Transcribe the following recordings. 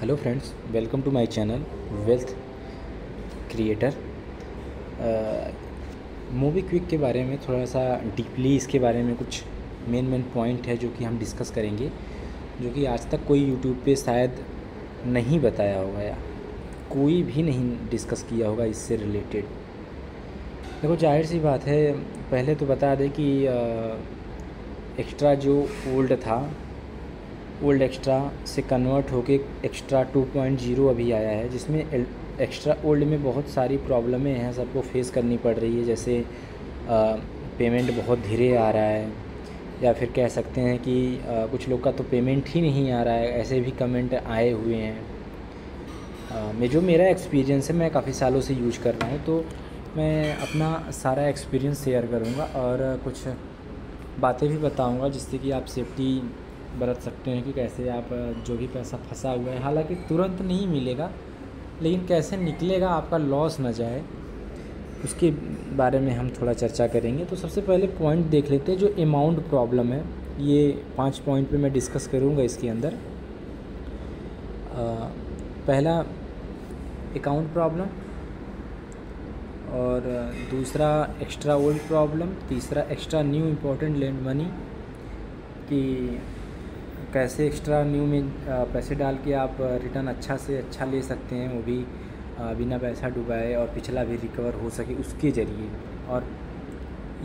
Hello friends, welcome to my channel wealth creator. MobiKwik के बारे में थोड़ा सा डीपली इसके बारे में कुछ मेन पॉइंट है जो कि हम डिस्कस करेंगे, जो कि आज तक कोई यूट्यूब पे शायद नहीं बताया होगा या कोई भी नहीं डिस्कस किया होगा इससे रिलेटेड। देखो, जाहिर सी बात है, पहले तो बता दें कि एक्स्ट्रा जो ओल्ड एक्स्ट्रा से कन्वर्ट होके एक्स्ट्रा 2.0 अभी आया है, जिसमें एक्स्ट्रा ओल्ड में बहुत सारी प्रॉब्लमें हैं, सबको फेस करनी पड़ रही है। जैसे पेमेंट बहुत धीरे आ रहा है, या फिर कह सकते हैं कि कुछ लोग का तो पेमेंट ही नहीं आ रहा है, ऐसे भी कमेंट आए हुए हैं। जो मेरा एक्सपीरियंस है, मैं काफ़ी सालों से यूज कर रहा हूँ, तो मैं अपना सारा एक्सपीरियंस शेयर करूँगा और कुछ बातें भी बताऊँगा जिससे कि आप सेफ्टी बरत सकते हैं कि कैसे आप जो भी पैसा फंसा हुआ है, हालांकि तुरंत नहीं मिलेगा, लेकिन कैसे निकलेगा, आपका लॉस ना जाए, उसके बारे में हम थोड़ा चर्चा करेंगे। तो सबसे पहले पॉइंट देख लेते हैं, जो अमाउंट प्रॉब्लम है। ये 5 पॉइंट पे मैं डिस्कस करूँगा इसके अंदर। पहला अकाउंट प्रॉब्लम, और दूसरा एक्स्ट्रा ओल्ड प्रॉब्लम, तीसरा extra new important lend money, कि कैसे एक्स्ट्रा न्यू में पैसे डाल के आप रिटर्न अच्छा से अच्छा ले सकते हैं, वो भी बिना पैसा डुबाए, और पिछला भी रिकवर हो सके उसके ज़रिए। और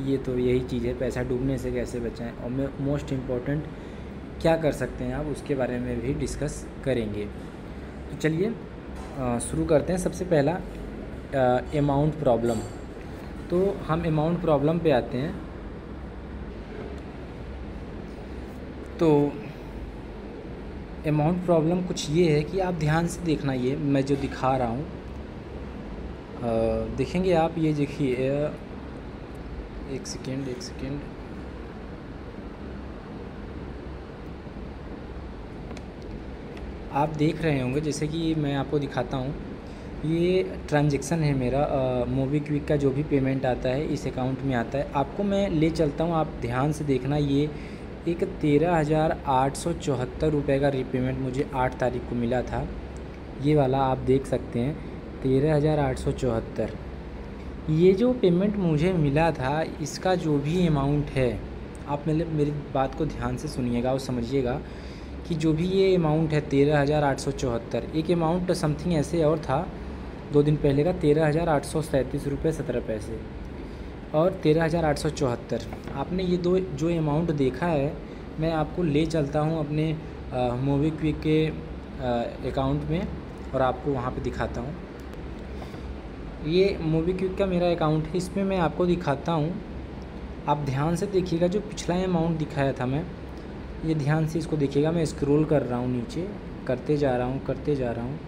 ये तो यही चीज़ है, पैसा डूबने से कैसे बचाएं, और मोस्ट इम्पॉर्टेंट क्या कर सकते हैं आप, उसके बारे में भी डिस्कस करेंगे। तो चलिए शुरू करते हैं। सबसे पहला अमाउंट प्रॉब्लम। तो हम अमाउंट प्रॉब्लम पे आते हैं। तो अमाउंट प्रॉब्लम कुछ ये है कि आप ध्यान से देखना, ये मैं जो दिखा रहा हूँ, देखेंगे आप, ये देखिए, एक सेकेंड। आप देख रहे होंगे, जैसे कि मैं आपको दिखाता हूँ, ये ट्रांजैक्शन है मेरा। मोबीक्विक का जो भी पेमेंट आता है इस अकाउंट में आता है। आपको मैं ले चलता हूँ, आप ध्यान से देखना। ये एक 13,874 रुपये का रीपेमेंट मुझे 8 तारीख को मिला था। ये वाला आप देख सकते हैं, 13,874। ये जो पेमेंट मुझे मिला था, इसका जो भी अमाउंट है, आप मेरी बात को ध्यान से सुनिएगा और समझिएगा कि जो भी ये अमाउंट है 13,874, एक अमाउंट समथिंग ऐसे और था 2 दिन पहले का, 13,837 रुपये 17 पैसे, और 13,874। आपने ये दो जो अमाउंट देखा है, मैं आपको ले चलता हूँ अपने मोबीक्विक के अकाउंट में, और आपको वहाँ पे दिखाता हूँ। ये मोबीक्विक का मेरा अकाउंट है, इसमें मैं आपको दिखाता हूँ। आप ध्यान से देखिएगा, जो पिछला अमाउंट दिखाया था मैं, ये ध्यान से इसको देखिएगा। मैं स्क्रॉल कर रहा हूँ नीचे, करते जा रहा हूँ।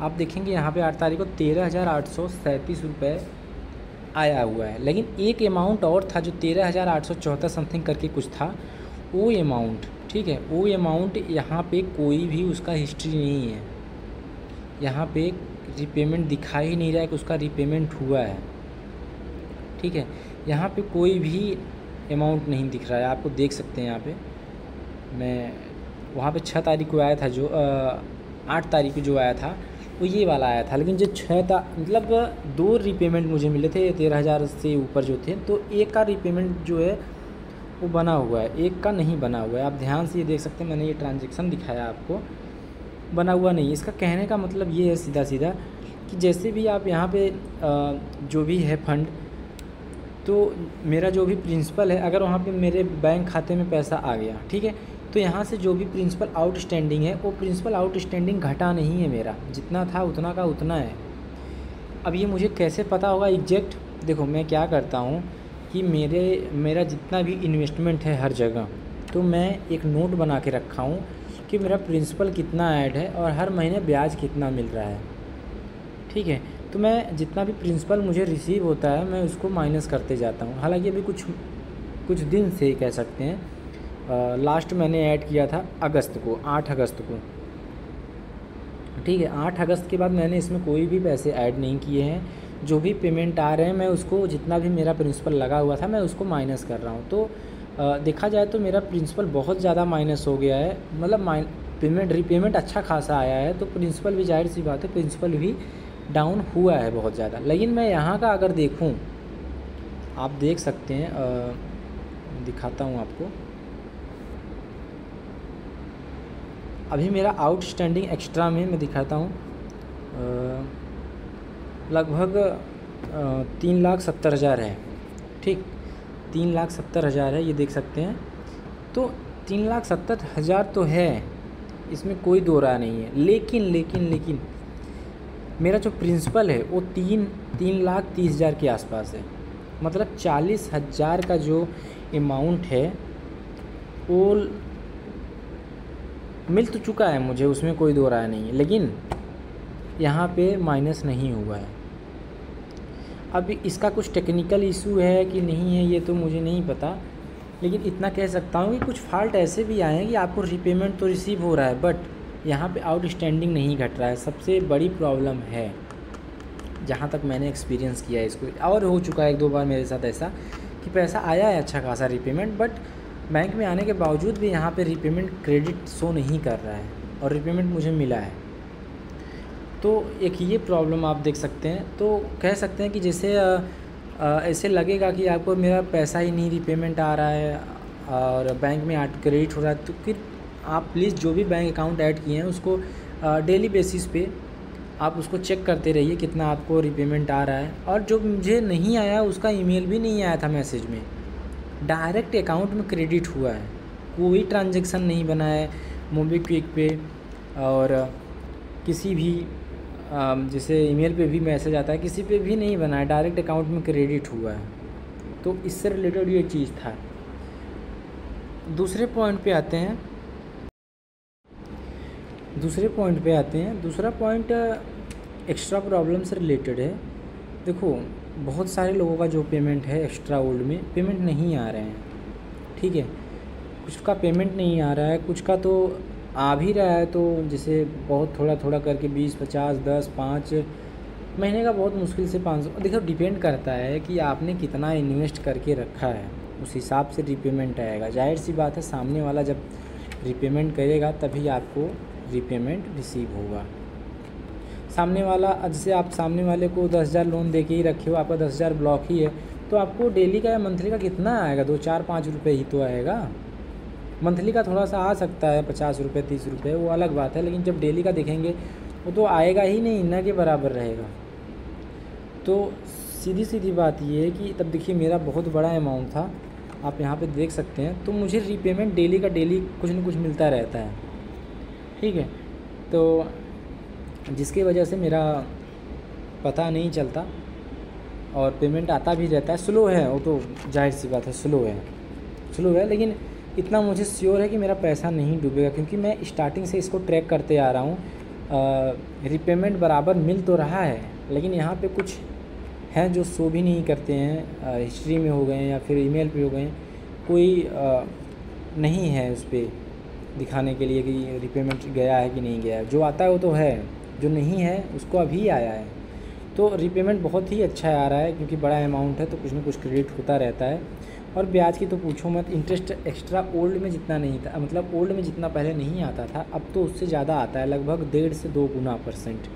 आप देखेंगे यहाँ पे 8 तारीख को 13,837 रुपये आया हुआ है, लेकिन एक अमाउंट और था जो 13,874 समथिंग करके कुछ था, वो अमाउंट, ठीक है, वो अमाउंट यहाँ पे कोई भी उसका हिस्ट्री नहीं है। यहाँ पे रीपेमेंट दिखा ही नहीं रहा है कि उसका रीपेमेंट हुआ है, ठीक है। यहाँ पे कोई भी अमाउंट नहीं दिख रहा है, आपको देख सकते हैं। यहाँ पे मैं वहाँ पे 6 तारीख को आया था, जो 8 तारीख को जो आया था वो ये वाला आया था, लेकिन जो मतलब 2 रीपेमेंट मुझे मिले थे 13,000 से ऊपर जो थे, तो एक का रीपेमेंट जो है वो बना हुआ है, एक का नहीं बना हुआ है। आप ध्यान से ये देख सकते हैं, मैंने ये ट्रांजैक्शन दिखाया आपको, बना हुआ नहीं। इसका कहने का मतलब ये है सीधा कि जैसे भी आप यहाँ पे जो भी है फंड, तो मेरा जो भी प्रिंसिपल है, अगर वहाँ पे मेरे बैंक खाते में पैसा आ गया, ठीक है, तो यहाँ से जो भी प्रिंसिपल आउटस्टैंडिंग है, वो प्रिंसिपल आउटस्टैंडिंग घटा नहीं है, मेरा जितना था उतना का उतना है। अब ये मुझे कैसे पता होगा एग्जैक्ट? देखो, मैं क्या करता हूँ कि मेरा जितना भी इन्वेस्टमेंट है हर जगह, तो मैं एक नोट बना के रखा हूँ कि मेरा प्रिंसिपल कितना ऐड है और हर महीने ब्याज कितना मिल रहा है, ठीक है। तो मैं जितना भी प्रिंसिपल मुझे रिसीव होता है, मैं उसको माइनस करते जाता हूँ। हालांकि अभी कुछ दिन से कह सकते हैं, लास्ट मैंने ऐड किया था अगस्त को, 8 अगस्त को, ठीक है। 8 अगस्त के बाद मैंने इसमें कोई भी पैसे ऐड नहीं किए हैं। जो भी पेमेंट आ रहे हैं, मैं उसको, जितना भी मेरा प्रिंसिपल लगा हुआ था, मैं उसको माइनस कर रहा हूँ। तो देखा जाए तो मेरा प्रिंसिपल बहुत ज़्यादा माइनस हो गया है, मतलब पेमेंट रीपेमेंट अच्छा खासा आया है, तो प्रिंसिपल भी जाहिर सी बात है प्रिंसिपल भी डाउन हुआ है बहुत ज़्यादा। लेकिन मैं यहाँ का अगर देखूँ, आप देख सकते हैं, दिखाता हूँ आपको। अभी मेरा आउटस्टैंडिंग एक्स्ट्रा में मैं दिखाता हूँ, लगभग 3,70,000 है। ठीक, 3,70,000 है, ये देख सकते हैं। तो 3,70,000 तो है, इसमें कोई दो राय नहीं है। लेकिन मेरा जो प्रिंसिपल है वो 3,30,000 के आसपास है। मतलब 40,000 का जो अमाउंट है वो मिल तो चुका है मुझे, उसमें कोई दो राय नहीं है, लेकिन यहाँ पे माइनस नहीं हुआ है। अब इसका कुछ टेक्निकल इशू है कि नहीं है ये तो मुझे नहीं पता, लेकिन इतना कह सकता हूँ कि कुछ फॉल्ट ऐसे भी आए हैं कि आपको रीपेमेंट तो रिसीव हो रहा है, बट यहाँ पे आउटस्टैंडिंग नहीं घट रहा है। सबसे बड़ी प्रॉब्लम है, जहाँ तक मैंने एक्सपीरियंस किया है इसको, और हो चुका है 1-2 बार मेरे साथ ऐसा कि पैसा आया है अच्छा खासा रीपेमेंट, बट बैंक में आने के बावजूद भी यहाँ पे रीपेमेंट क्रेडिट शो नहीं कर रहा है और रीपेमेंट मुझे मिला है। तो एक ये प्रॉब्लम आप देख सकते हैं। तो कह सकते हैं कि जैसे ऐसे लगेगा कि आपको मेरा पैसा ही नहीं रीपेमेंट आ रहा है और बैंक में क्रेडिट हो रहा है, तो फिर आप प्लीज़ जो भी बैंक अकाउंट ऐड किए हैं उसको डेली बेसिस पे आप उसको चेक करते रहिए कितना आपको रीपेमेंट आ रहा है। और जो मुझे नहीं आया उसका ईमेल भी नहीं आया था मैसेज में, डायरेक्ट अकाउंट में क्रेडिट हुआ है, कोई ट्रांजैक्शन नहीं बना है मोबीक्विक पे और किसी भी जैसे ईमेल पे भी मैसेज आता है, किसी पे भी नहीं बना है, डायरेक्ट अकाउंट में क्रेडिट हुआ है। तो इससे रिलेटेड ये चीज़ था। दूसरे पॉइंट पे आते हैं। दूसरा पॉइंट एक्स्ट्रा प्रॉब्लम से रिलेटेड है। देखो, बहुत सारे लोगों का जो पेमेंट है एक्स्ट्रा ओल्ड में पेमेंट नहीं आ रहे हैं, ठीक है। कुछ का पेमेंट नहीं आ रहा है, कुछ का तो आ भी रहा है, तो जैसे बहुत थोड़ा करके 20, 50, 10, 5 महीने का, बहुत मुश्किल से 500। देखो, डिपेंड करता है कि आपने कितना इन्वेस्ट करके रखा है, उस हिसाब से रिपेमेंट आएगा। जाहिर सी बात है, सामने वाला जब रिपेमेंट करेगा तभी आपको रिपेमेंट रिसीव होगा। सामने वाला, जैसे आप सामने वाले को 10,000 लोन दे के ही रखे हो, आपका 10,000 ब्लॉक ही है, तो आपको डेली का या मंथली का कितना आएगा? 2, 4, 5 रुपये ही तो आएगा। मंथली का थोड़ा सा आ सकता है 50 रुपये, 30 रुपये, वो अलग बात है, लेकिन जब डेली का देखेंगे वो तो आएगा ही नहीं, ना के बराबर रहेगा। तो सीधी बात ये है कि तब देखिए मेरा बहुत बड़ा अमाउंट था, आप यहाँ पे देख सकते हैं। तो मुझे रीपेमेंट डेली का डेली कुछ न कुछ मिलता रहता है, ठीक है। तो जिसकी वजह से मेरा पता नहीं चलता और पेमेंट आता भी रहता है। स्लो है वो तो, जाहिर सी बात है, स्लो है, लेकिन इतना मुझे श्योर है कि मेरा पैसा नहीं डूबेगा, क्योंकि मैं स्टार्टिंग से इसको ट्रैक करते आ रहा हूँ। रिपेमेंट बराबर मिल तो रहा है, लेकिन यहाँ पे कुछ हैं जो शो भी नहीं करते हैं, हिस्ट्री में हो गए या फिर ईमेल पे हो गए, कोई नहीं है उस पर दिखाने के लिए कि रिपेमेंट गया है कि नहीं गया है। जो आता है वो तो है, जो नहीं है उसको अभी आया है। तो रिपेमेंट बहुत ही अच्छा आ रहा है, क्योंकि बड़ा अमाउंट है तो कुछ ना कुछ क्रेडिट होता रहता है। और ब्याज की तो पूछो मत, इंटरेस्ट एक्स्ट्रा ओल्ड में जितना नहीं था, मतलब ओल्ड में जितना पहले नहीं आता था, अब तो उससे ज़्यादा आता है, लगभग 1.5 से 2 गुना %।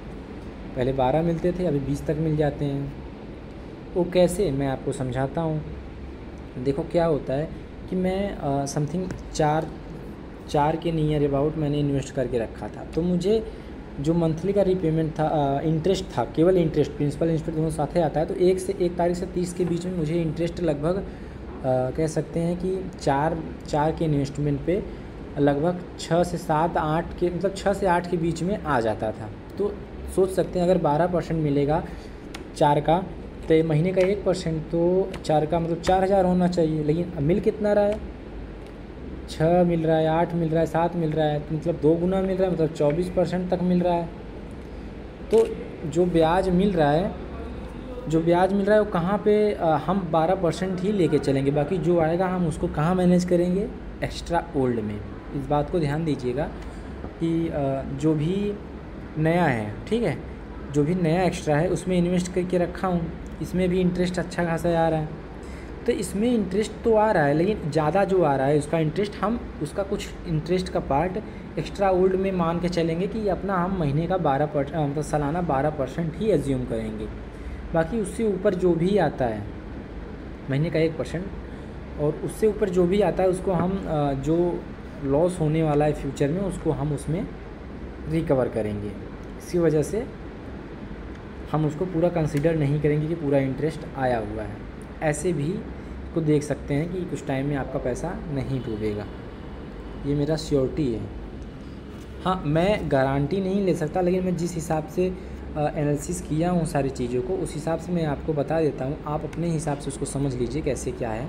पहले 12 मिलते थे, अभी 20 तक मिल जाते हैं। वो कैसे, मैं आपको समझाता हूँ। देखो क्या होता है कि मैं समथिंग 4 के नियर अबाउट मैंने इन्वेस्ट करके रखा था। तो मुझे जो मंथली का रीपेमेंट था, इंटरेस्ट था, केवल इंटरेस्ट, प्रिंसिपल इंटरेस्ट दोनों साथ ही आता है। तो 1 तारीख से 30 के बीच में मुझे इंटरेस्ट लगभग कह सकते हैं कि 4 के इन्वेस्टमेंट पे लगभग 6 से 7, 8 के, मतलब 6 से 8 के बीच में आ जाता था। तो सोच सकते हैं अगर 12% मिलेगा 4 का, तो महीने का 1%, तो 4 का मतलब 4,000 होना चाहिए। लेकिन मिल कितना रहा है? 6 मिल रहा है, 8 मिल रहा है, 7 मिल रहा है, तो मतलब 2 गुना मिल रहा है, मतलब 24% तक मिल रहा है। तो जो ब्याज मिल रहा है वो कहाँ पे, हम 12% ही लेके चलेंगे, बाकी जो आएगा हम उसको कहाँ मैनेज करेंगे? एक्स्ट्रा ओल्ड में। इस बात को ध्यान दीजिएगा कि जो भी नया है, ठीक है, जो भी नया एक्स्ट्रा है उसमें इन्वेस्ट करके रखा हूँ, इसमें भी इंटरेस्ट अच्छा खासा आ रहा है। तो इसमें इंटरेस्ट तो आ रहा है, लेकिन ज़्यादा जो आ रहा है उसका इंटरेस्ट, हम उसका कुछ इंटरेस्ट का पार्ट एक्स्ट्रा ओल्ड में मान के चलेंगे कि अपना हम महीने का 12% मतलब सालाना 12% ही एज्यूम करेंगे। बाकी उससे ऊपर जो भी आता है महीने का 1%, और उससे ऊपर जो भी आता है उसको हम जो लॉस होने वाला है फ्यूचर में उसको हम उसमें रिकवर करेंगे। इसी वजह से हम उसको पूरा कंसिडर नहीं करेंगे कि पूरा इंटरेस्ट आया हुआ है। ऐसे भी को देख सकते हैं कि कुछ टाइम में आपका पैसा नहीं डूबेगा, ये मेरा श्योरिटी है। हाँ, मैं गारंटी नहीं ले सकता, लेकिन मैं जिस हिसाब से एनालिसिस किया हूँ सारी चीज़ों को, उस हिसाब से मैं आपको बता देता हूँ। आप अपने हिसाब से उसको समझ लीजिए कैसे क्या है।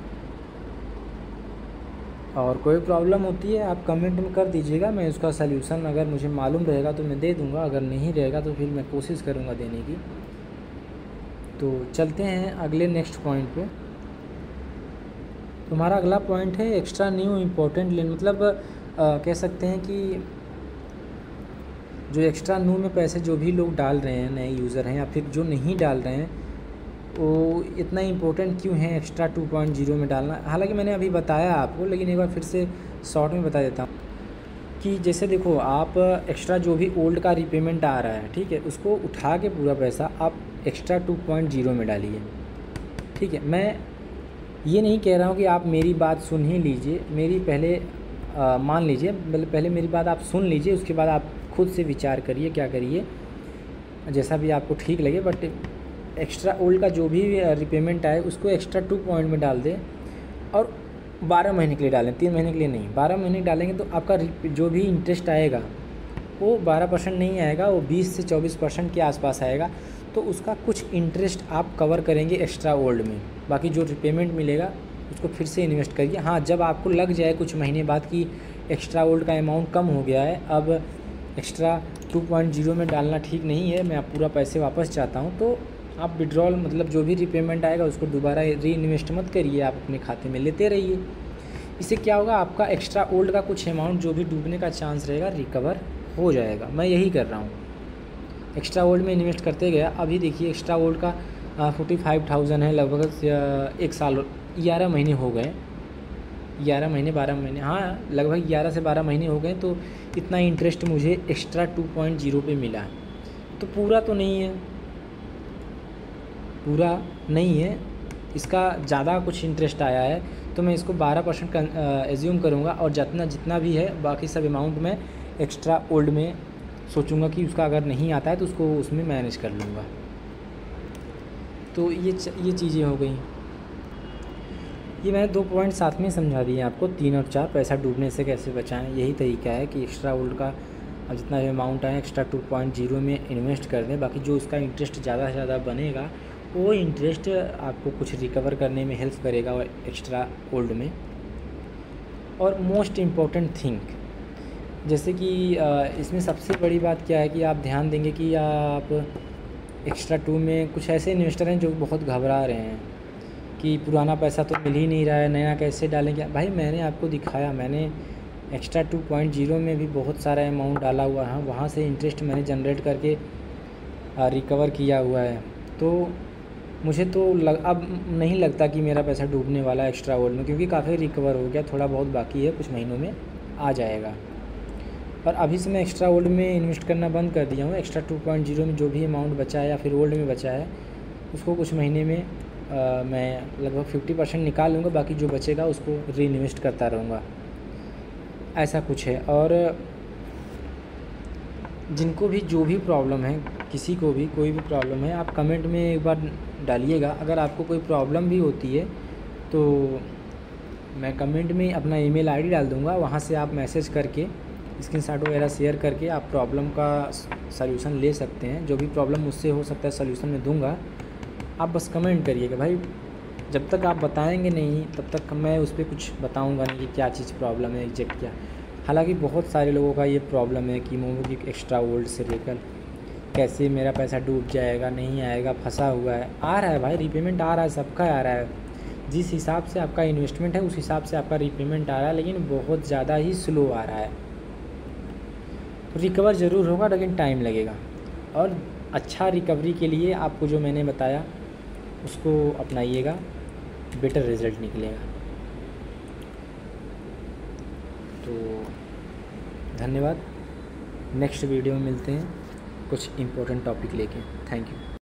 और कोई प्रॉब्लम होती है आप कमेंट में कर दीजिएगा, मैं उसका सल्यूशन अगर मुझे मालूम रहेगा तो मैं दे दूँगा, अगर नहीं रहेगा तो फिर मैं कोशिश करूँगा देने की। तो चलते हैं अगले नेक्स्ट पॉइंट पे। तुम्हारा अगला पॉइंट है एक्स्ट्रा न्यू इम्पोर्टेंट लेन, मतलब कह सकते हैं कि जो एक्स्ट्रा न्यू में पैसे जो भी लोग डाल रहे हैं, नए यूज़र हैं या फिर जो नहीं डाल रहे हैं, वो इतना इम्पोर्टेंट क्यों है एक्स्ट्रा 2.0 में डालना। हालांकि मैंने अभी बताया आपको, लेकिन एक बार फिर से शॉर्ट में बता देता हूँ कि जैसे देखो, आप एक्स्ट्रा जो भी ओल्ड का रीपेमेंट आ रहा है, ठीक है, उसको उठा के पूरा पैसा आप एक्स्ट्रा 2.0 में डालिए। ठीक है, मैं ये नहीं कह रहा हूँ कि आप मेरी बात सुन ही लीजिए, मेरी पहले मान लीजिए, पहले मेरी बात आप सुन लीजिए, उसके बाद आप खुद से विचार करिए, क्या करिए जैसा भी आपको ठीक लगे। बट एक्स्ट्रा ओल्ड का जो भी रीपेमेंट आए उसको एक्स्ट्रा 2 में डाल दें, और 12 महीने के लिए डालें, 3 महीने के लिए नहीं। 12 महीने डालेंगे तो आपका जो भी इंटरेस्ट आएगा वो 12% नहीं आएगा, वो 20 से 24% के आसपास आएगा। तो उसका कुछ इंटरेस्ट आप कवर करेंगे एक्स्ट्रा ओल्ड में, बाकी जो रिपेमेंट मिलेगा उसको फिर से इन्वेस्ट करिए। हाँ, जब आपको लग जाए कुछ महीने बाद कि एक्स्ट्रा ओल्ड का अमाउंट कम हो गया है, अब एक्स्ट्रा 2.0 में डालना ठीक नहीं है, मैं पूरा पैसे वापस चाहता हूँ, तो आप विड्रॉल मतलब जो भी रिपेमेंट आएगा उसको दोबारा री इन्वेस्ट मत करिए, आप अपने खाते में लेते रहिए। इससे क्या होगा, आपका एक्स्ट्रा ओल्ड का कुछ अमाउंट जो भी डूबने का चांस रहेगा रिकवर हो जाएगा। मैं यही कर रहा हूँ, एक्स्ट्रा ओल्ड में इन्वेस्ट करते गया। अभी देखिए एक्स्ट्रा ओल्ड का 45,000 है, लगभग 1 साल 11 महीने हो गए, 11 महीने 12 महीने, हाँ लगभग 11 से 12 महीने हो गए। तो इतना इंटरेस्ट मुझे एक्स्ट्रा 2.0 पे मिला। तो पूरा तो नहीं है, पूरा नहीं है, इसका ज़्यादा कुछ इंटरेस्ट आया है, तो मैं इसको 12% एज्यूम करूँगा, और जितना भी है बाकी सब अमाउंट में एक्स्ट्रा ओल्ड में सोचूंगा कि उसका अगर नहीं आता है तो उसको उसमें मैनेज कर लूँगा। तो ये चीज़ें हो गई। ये मैंने 2 पॉइंट साथ में समझा दिए आपको, 3 और 4, पैसा डूबने से कैसे बचाएं। यही तरीका है कि एक्स्ट्रा ओल्ड का जितना भी अमाउंट है एक्स्ट्रा 2.0 में इन्वेस्ट कर दें, बाकी जो उसका इंटरेस्ट ज़्यादा से ज़्यादा बनेगा वो इंटरेस्ट आपको कुछ रिकवर करने में हेल्प करेगा वो एक्स्ट्रा ओल्ड में। और मोस्ट इम्पॉर्टेंट थिंग, जैसे कि इसमें सबसे बड़ी बात क्या है कि आप ध्यान देंगे कि आप एक्स्ट्रा 2 में कुछ ऐसे इन्वेस्टर हैं जो बहुत घबरा रहे हैं कि पुराना पैसा तो मिल ही नहीं रहा है, नया कैसे डालेंगे। भाई मैंने आपको दिखाया, मैंने एक्स्ट्रा 2.0 में भी बहुत सारा अमाउंट डाला हुआ है, वहाँ से इंटरेस्ट मैंने जनरेट करके रिकवर किया हुआ है। तो मुझे तो अब नहीं लगता कि मेरा पैसा डूबने वाला है एक्स्ट्रा ओल्ड में, क्योंकि काफ़ी रिकवर हो गया, थोड़ा बहुत बाकी है, कुछ महीनों में आ जाएगा। पर अभी से मैं एक्स्ट्रा ओल्ड में इन्वेस्ट करना बंद कर दिया हूँ। एक्स्ट्रा 2.0 में जो भी अमाउंट बचा है या फिर ओल्ड में बचा है उसको कुछ महीने में मैं लगभग 50% निकाल लूँगा, बाकी जो बचेगा उसको री इन्वेस्ट करता रहूँगा, ऐसा कुछ है। और जिनको भी जो भी प्रॉब्लम है, किसी को भी कोई भी प्रॉब्लम है, आप कमेंट में एक बार डालिएगा। अगर आपको कोई प्रॉब्लम भी होती है तो मैं कमेंट में अपना ईमेल आईडी डाल दूँगा, वहाँ से आप मैसेज करके स्क्रीनशॉट वगैरह शेयर करके आप प्रॉब्लम का सल्यूशन ले सकते हैं। जो भी प्रॉब्लम मुझसे हो सकता है सल्यूशन मैं दूंगा, आप बस कमेंट करिएगा। भाई जब तक आप बताएंगे नहीं तब तक मैं उस पर कुछ बताऊंगा नहीं कि क्या चीज़ प्रॉब्लम है एग्जैक्ट क्या। हालांकि बहुत सारे लोगों का ये प्रॉब्लम है कि मोमो की एक्स्ट्रा ओल्ड से लेकर कैसे मेरा पैसा डूब जाएगा, नहीं आएगा, फंसा हुआ है। आ रहा है भाई, रीपेमेंट आ रहा है, सबका आ रहा है। जिस हिसाब से आपका इन्वेस्टमेंट है उस हिसाब से आपका रीपेमेंट आ रहा है, लेकिन बहुत ज़्यादा ही स्लो आ रहा है। रिकवर ज़रूर होगा लेकिन टाइम लगेगा। और अच्छा रिकवरी के लिए आपको जो मैंने बताया उसको अपनाइएगा। बेटर रिज़ल्ट निकलेगा। तो धन्यवाद, नेक्स्ट वीडियो में मिलते हैं कुछ इम्पोर्टेंट टॉपिक लेके। Thank you.